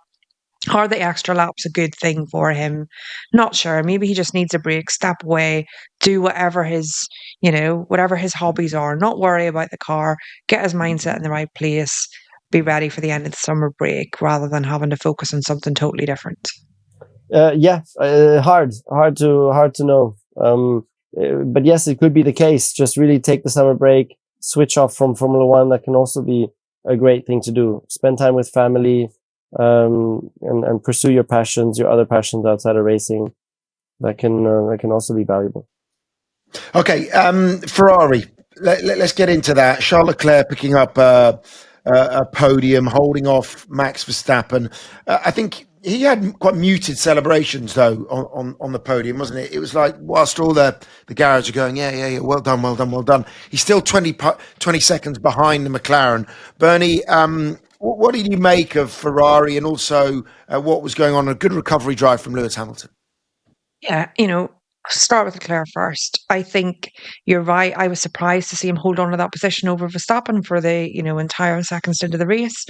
Are the extra laps a good thing for him? Not sure. Maybe he just needs a break, step away, do whatever whatever his hobbies are, not worry about the car, get his mindset in the right place, be ready for the end of the summer break rather than having to focus on something totally different. Hard to know. But yes, it could be the case. Just really take the summer break, switch off from Formula One. That can also be a great thing to do. Spend time with family, and pursue your passions, your other passions outside of racing. That can also be valuable. Okay, Ferrari. Let's get into that. Charles Leclerc picking up a podium, holding off Max Verstappen. I think he had quite muted celebrations though on the podium, wasn't it? It was like whilst all the garage are going, yeah, well done. He's still 20 seconds behind the McLaren. Bernie, what did you make of Ferrari, and also what was going on? A good recovery drive from Lewis Hamilton. Yeah, start with Leclerc first. I think you're right. I was surprised to see him hold on to that position over Verstappen for the entire second stint of the race.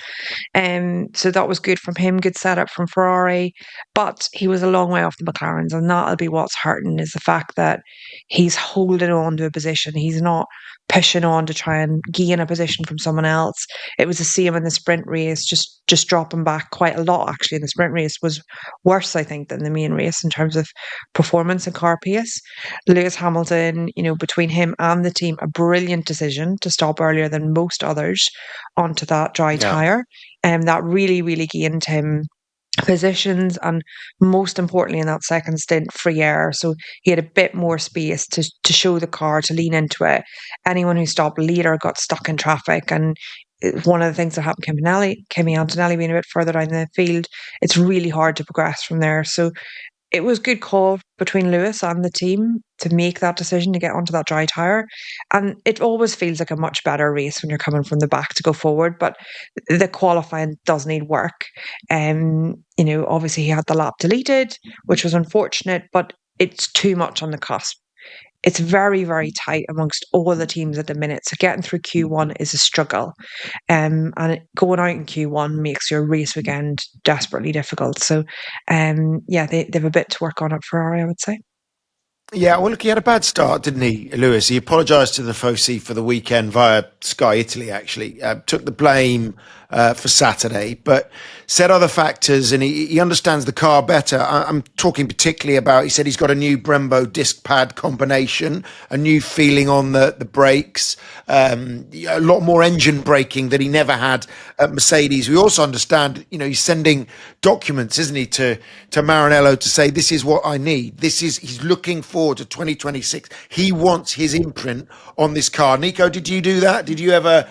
So that was good from him, good setup from Ferrari. But he was a long way off the McLarens, and that'll be what's hurting, is the fact that he's holding on to a position. He's not pushing on to try and gain a position from someone else. It was the same in the sprint race, just dropping back quite a lot actually in the sprint race. Was worse, I think, than the main race in terms of performance and car pace. Lewis Hamilton, between him and the team, a brilliant decision to stop earlier than most others onto that dry tyre. And that really, really gained him positions, and most importantly in that second stint, free air. So he had a bit more space to show the car, to lean into it. Anyone who stopped later got stuck in traffic, and one of the things that happened, Kimi Antonelli being a bit further down the field, it's really hard to progress from there. So it was a good call between Lewis and the team to make that decision to get onto that dry tyre. And it always feels like a much better race when you're coming from the back to go forward, but the qualifying does need work. Obviously he had the lap deleted, which was unfortunate, but it's too much on the cusp. It's very, very tight amongst all the teams at the minute. So getting through Q1 is a struggle. And going out in Q1 makes your race weekend desperately difficult. So, they have a bit to work on at Ferrari, I would say. Yeah, well, look, he had a bad start, didn't he, Lewis? He apologised to the FOC for the weekend via Sky Italy, actually. Took the blame for Saturday, but said other factors, and he understands the car better. I'm talking particularly about, he said he's got a new Brembo disc pad combination, a new feeling on the brakes, a lot more engine braking that he never had at Mercedes. We also understand, he's sending documents, isn't he, to Maranello to say, this is what I need. He's looking forward to 2026. He wants his imprint on this car. Nico, did you do that? Did you ever,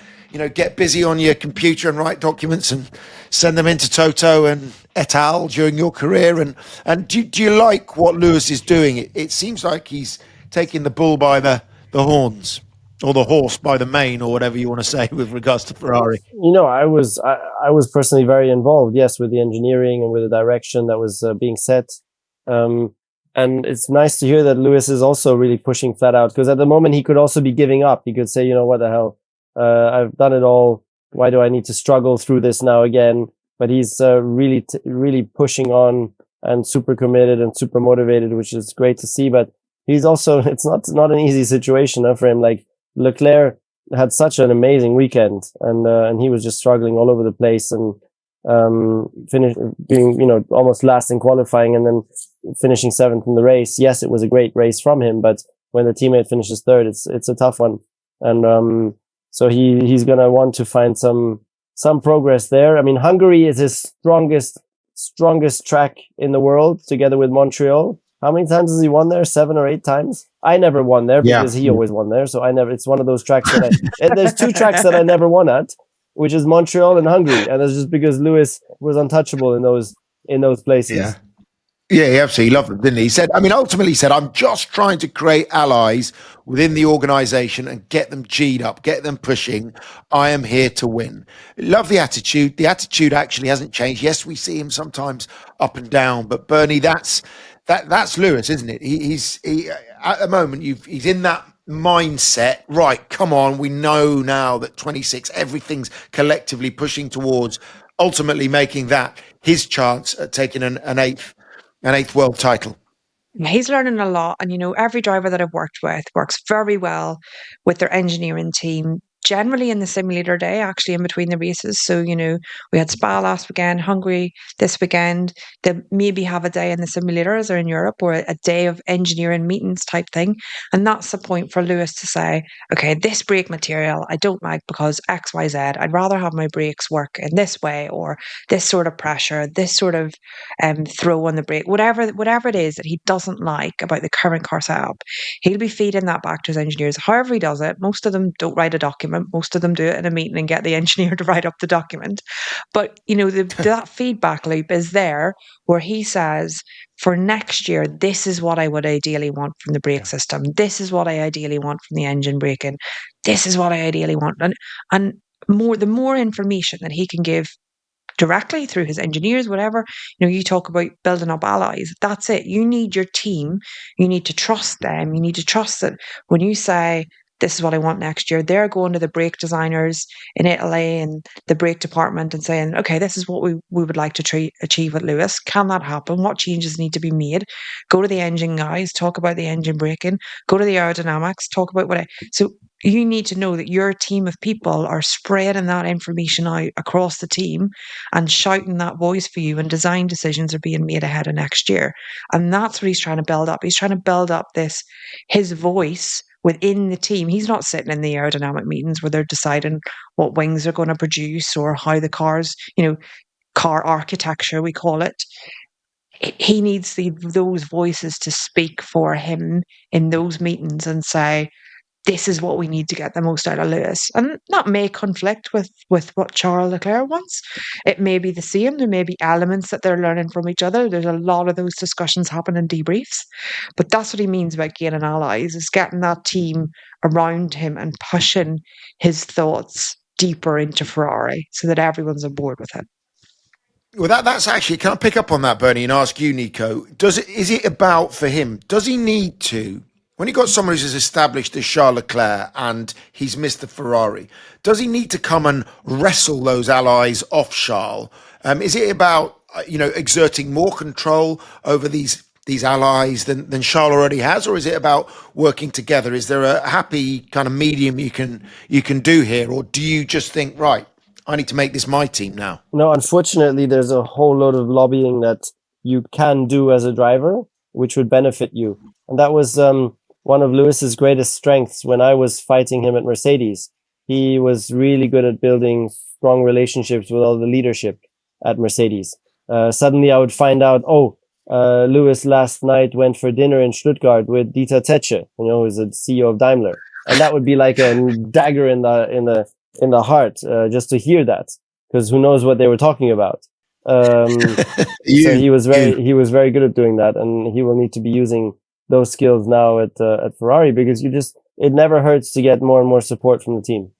get busy on your computer and write documents and send them into Toto and et al. During your career? And do you like what Lewis is doing? It seems like he's taking the bull by the horns, or the horse by the mane, or whatever you want to say with regards to Ferrari. I was personally very involved, yes, with the engineering and with the direction that was being set. And it's nice to hear that Lewis is also really pushing flat out, because at the moment he could also be giving up. He could say, what the hell, I've done it all. Why do I need to struggle through this now again? But he's really pushing on and super committed and super motivated, which is great to see. But he's also, it's not an easy situation for him. Like Leclerc had such an amazing weekend, and he was just struggling all over the place, and finished being almost last in qualifying, and then finishing seventh in the race. Yes, it was a great race from him, but when the teammate finishes third, it's a tough one. And so he's gonna want to find some progress there. I mean, Hungary is his strongest track in the world, together with Montreal. How many times has he won there? 7 or 8 times. I never won there because he always won there. So it's one of those tracks that there's 2 tracks that I never won at, which is Montreal and Hungary. And that's just because Lewis was untouchable in those places. Yeah. Yeah, he absolutely loved them, didn't he? He said, ultimately he said, I'm just trying to create allies within the organisation and get them G'd up, get them pushing. I am here to win. Love the attitude. The attitude actually hasn't changed. Yes, we see him sometimes up and down, but Bernie, that's Lewis, isn't it? He's at the moment, he's in that mindset. Right, come on, we know now that 26, everything's collectively pushing towards ultimately making that his chance at taking an eighth world title. He's learning a lot. And, every driver that I've worked with works very well with their engineering team, generally in the simulator day, actually in between the races. So, we had Spa last weekend, Hungary this weekend. They maybe have a day in the simulator as they're in Europe, or a day of engineering meetings type thing. And that's the point for Lewis to say, okay, this brake material I don't like because X, Y, Z. I'd rather have my brakes work in this way, or this sort of pressure, this sort of throw on the brake, whatever it is that he doesn't like about the current car setup. He'll be feeding that back to his engineers. However he does it, most of them don't write a document. Most of them do it in a meeting and get the engineer to write up the document. But, that feedback loop is there where he says, for next year, this is what I would ideally want from the brake system. This is what I ideally want from the engine braking. This is what I ideally want. And the more information that he can give directly through his engineers, whatever, you talk about building up allies. That's it. You need your team. You need to trust them. You need to trust that when you say, this is what I want next year, they're going to the brake designers in Italy and the brake department and saying, okay, this is what we would like to achieve with Lewis. Can that happen? What changes need to be made? Go to the engine guys, talk about the engine braking, go to the aerodynamics, talk about so you need to know that your team of people are spreading that information out across the team and shouting that voice for you, and design decisions are being made ahead of next year. And that's what he's trying to build up. He's trying to build up his voice within the team. He's not sitting in the aerodynamic meetings where they're deciding what wings they're going to produce or how the cars, car architecture, we call it. He needs those voices to speak for him in those meetings and say, this is what we need to get the most out of Lewis. And that may conflict with what Charles Leclerc wants. It may be the same. There may be elements that they're learning from each other. There's a lot of those discussions happen in debriefs. But that's what he means about gaining allies, is getting that team around him and pushing his thoughts deeper into Ferrari so that everyone's on board with it. Well, that's actually, can I pick up on that, Bernie, and ask you, Nico, is it about, for him, does he need to, when he got someone who's as established as Charles Leclerc and he's Mr. Ferrari, does he need to come and wrestle those allies off Charles? Is it about, exerting more control over these allies than Charles already has, or is it about working together? Is there a happy kind of medium you can do here, or do you just think, right, I need to make this my team now? No, unfortunately, there's a whole load of lobbying that you can do as a driver, which would benefit you. And that was one of Lewis's greatest strengths when I was fighting him at Mercedes. He was really good at building strong relationships with all the leadership at Mercedes. Suddenly I would find out, Lewis last night went for dinner in Stuttgart with Dieter Zetsche, who's the CEO of Daimler. And that would be like a dagger in the heart, just to hear that, because who knows what they were talking about. So he was very good at doing that, and he will need to be using those skills now at Ferrari, because it never hurts to get more and more support from the team.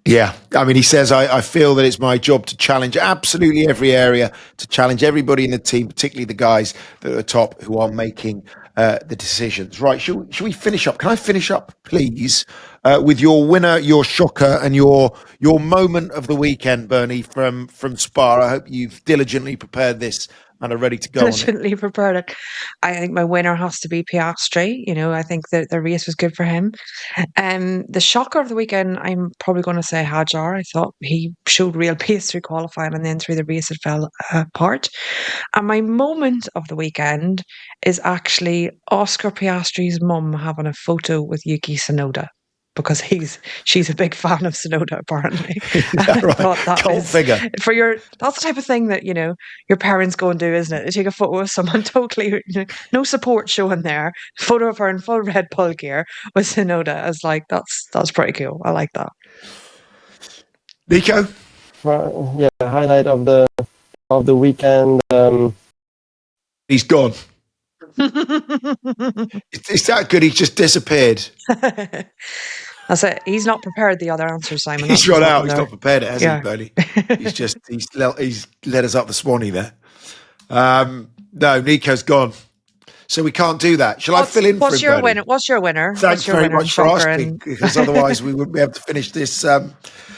Yeah, I mean, he says, I feel that it's my job to challenge absolutely every area, to challenge everybody in the team, particularly the guys that are at the top who are making the decisions. Right, should we finish up? Can I finish up, please, with your winner, your shocker, and your moment of the weekend, Bernie, from Spa? I hope you've diligently prepared this and are ready to go. Diligently prepared it. I think my winner has to be Piastri. I think that the race was good for him. The shocker of the weekend, I'm probably going to say Hajar. I thought he showed real pace through qualifying, and then through the race it fell apart. And my moment of the weekend is actually Oscar Piastri's mum having a photo with Yuki Tsunoda, because she's a big fan of Tsunoda, apparently. Right. Cult figure. That's the type of thing that, your parents go and do, isn't it? They take a photo of someone totally, no support showing there. Photo of her in full Red Bull gear with Tsunoda. I was like, that's pretty cool. I like that. Nico? Highlight of the weekend. He's gone. It's that good. He's just disappeared. That's it. He's not prepared the other answers, Simon. He's got out. He's not prepared it, has he, Bernie? He's led us up the Swanee there. No, Nico's gone. so we can't do that. Shall I fill in for him, what's your Bernie? winner? What's your winner? Thanks What's your very winner in much for poker asking, because otherwise we wouldn't be able to finish this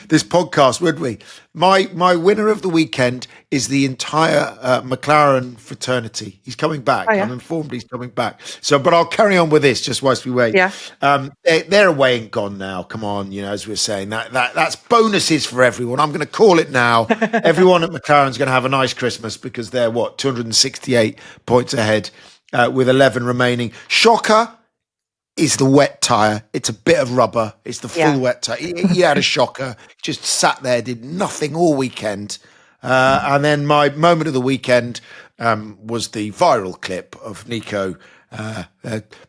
this podcast, would we? My winner of the weekend is the entire McLaren fraternity. He's coming back. Oh, yeah. I'm informed he's coming back. So, but I'll carry on with this just whilst we wait. Yeah. They're away and gone now. Come on, as we're saying, that's bonuses for everyone. I'm going to call it now. Everyone at McLaren's going to have a nice Christmas because they're 268 points ahead with 11 remaining. Shocker is the wet tyre. It's a bit of rubber. It's the full wet tyre. He had a shocker. Just sat there, did nothing all weekend. And then my moment of the weekend was the viral clip of Nico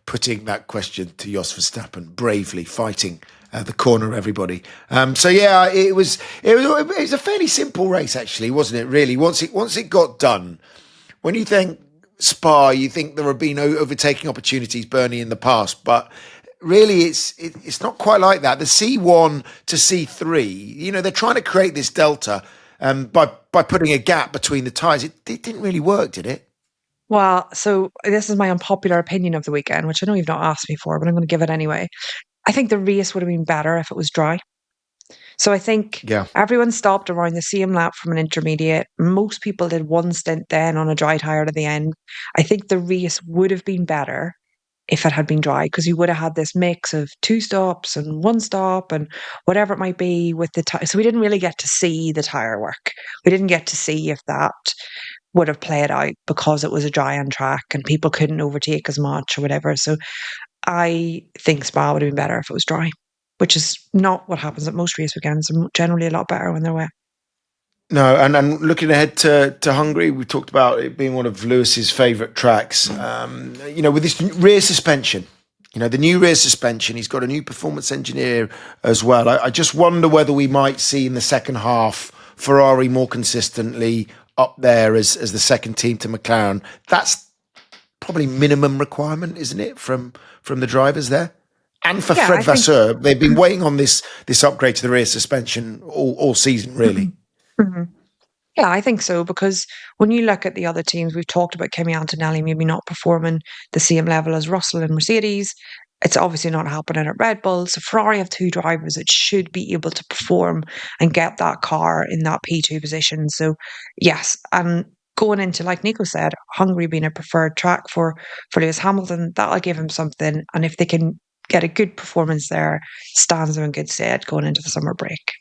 putting that question to Jos Verstappen, bravely fighting the corner of everybody. It was a fairly simple race, actually, wasn't it? Really, once it got done, when you think Spa, you think there have been overtaking opportunities, Bernie, in the past, but really it's not quite like that. The C1 to C3, they're trying to create this delta by putting a gap between the tyres. It didn't really work, did it? Well, so this is my unpopular opinion of the weekend, which I know you've not asked me for, but I'm going to give it anyway. I think the race would have been better if it was dry. So I think everyone stopped around the same lap from an intermediate. Most people did one stint then on a dry tyre to the end. I think the race would have been better if it had been dry, because you would have had this mix of 2 stops and 1 stop and whatever it might be with the tyre. So we didn't really get to see the tyre work. We didn't get to see if that would have played out because it was a dry on track and people couldn't overtake as much or whatever. So I think Spa would have been better if it was dry, which is not what happens at most race weekends. They're generally a lot better when they're wet. No, and looking ahead to Hungary, we talked about it being one of Lewis's favourite tracks. With this rear suspension, the new rear suspension, he's got a new performance engineer as well. I just wonder whether we might see in the second half Ferrari more consistently up there as the second team to McLaren. That's probably minimum requirement, isn't it, from the drivers there? And for Fred Vasseur, they've been waiting on this upgrade to the rear suspension all season, really. Mm-hmm. Yeah, I think so, because when you look at the other teams, we've talked about Kimi Antonelli maybe not performing the same level as Russell and Mercedes. It's obviously not happening at Red Bull. So Ferrari have 2 drivers that should be able to perform and get that car in that P2 position. So yes, and going into, like Nico said, Hungary being a preferred track for Lewis Hamilton, that'll give him something. And if they can get a good performance there, stands them in good stead going into the summer break.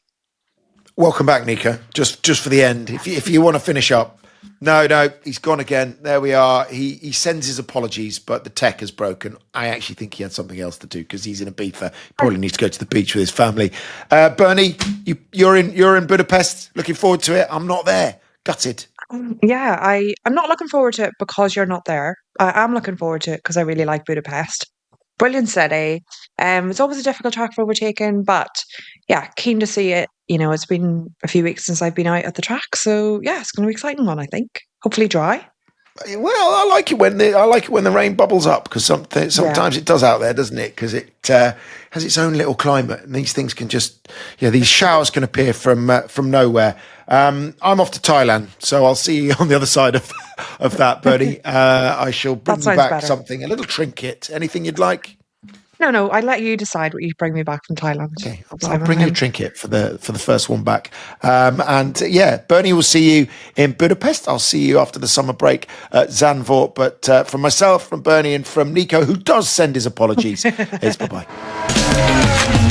Welcome back, Nico. Just for the end, if you want to finish up. No, he's gone again. There we are. He sends his apologies, but the tech has broken. I actually think he had something else to do because he's in Ibiza. Probably needs to go to the beach with his family. Bernie, you're in Budapest. Looking forward to it. I'm not there. Gutted. Yeah, I'm not looking forward to it because you're not there. I am looking forward to it because I really like Budapest. Brilliant city. It's always a difficult track for overtaking, but yeah, keen to see it. It's been a few weeks since I've been out at the track, so yeah, it's going to be an exciting one, I think. Hopefully dry. Well, I like it when the rain bubbles up, because sometimes it does out there, doesn't it? Because it has its own little climate, and these things can just these showers can appear from nowhere. I'm off to Thailand, so I'll see you on the other side of that, Bernie. I shall bring you back something, a little trinket, anything you'd like. No, I'd let you decide what you bring me back from Thailand. Okay, I'll bring you a trinket for the first one back. Bernie will see you in Budapest. I'll see you after the summer break at Zandvoort. But from myself, from Bernie, and from Nico, who does send his apologies, it's bye-bye.